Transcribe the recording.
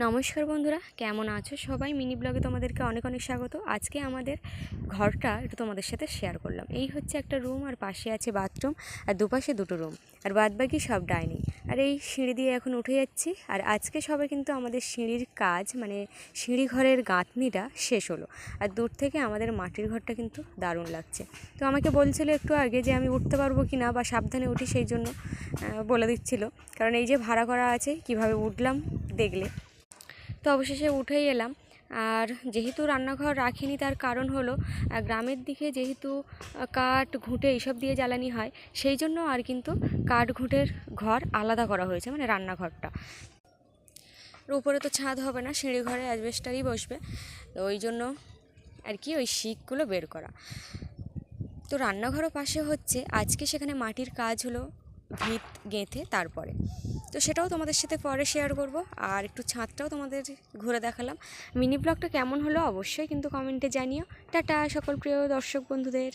নমস্কার বন্ধুরা, কেমন আছো সবাই? মিনি ব্লগে তোমাদেরকে অনেক অনেক স্বাগত। আজকে আমাদের ঘরটা একটু তোমাদের সাথে শেয়ার করলাম। এই হচ্ছে একটা রুম, আর পাশে আছে বাথরুম, আর দুপাশে দুটো রুম, আর বাদবাকি সব ডাইনিং। আর এই সিঁড়ি দিয়ে এখন উঠে যাচ্ছি। আর আজকে সবে কিন্তু আমাদের সিঁড়ির কাজ, মানে সিঁড়ি ঘরের গাঁথনিটা শেষ হলো। আর দূর থেকে আমাদের মাটির ঘরটা কিন্তু দারুণ লাগছে। তো আমাকে বলছিল একটু আগে যে আমি উঠতে পারবো কি না, বা সাবধানে উঠি, সেই জন্য বলে দিচ্ছিল। কারণ এই যে ভাড়া করা আছে, কিভাবে উঠলাম দেখলে। তো অবশেষে উঠেই এলাম। আর যেহেতু রান্নাঘর রাখিনি, তার কারণ হলো গ্রামের দিকে যেহেতু কাঠ ঘুঁটে এইসব দিয়ে জ্বালানি হয়, সেই জন্য আর কিন্তু কাঠ ঘুঁটের ঘর আলাদা করা হয়েছে, মানে রান্নাঘরটা। উপরে তো ছাদ হবে না, সিঁড়ি ঘরে অ্যাজবেস্টারই বসবে, তো ওই জন্য আর কি ওই শিকগুলো বের করা। তো রান্নাঘরও পাশে হচ্ছে, আজকে সেখানে মাটির কাজ হলো, ভিত গেঁথে তারপরে। তো সেটাও তোমাদের সাথে পরে শেয়ার করব। আর একটু ছাদটাও তোমাদের ঘুরে দেখালাম। মিনি ব্লগটা কেমন হলো অবশ্যই কিন্তু কমেন্টে জানিও। টাটা সকল প্রিয় দর্শক বন্ধুদের।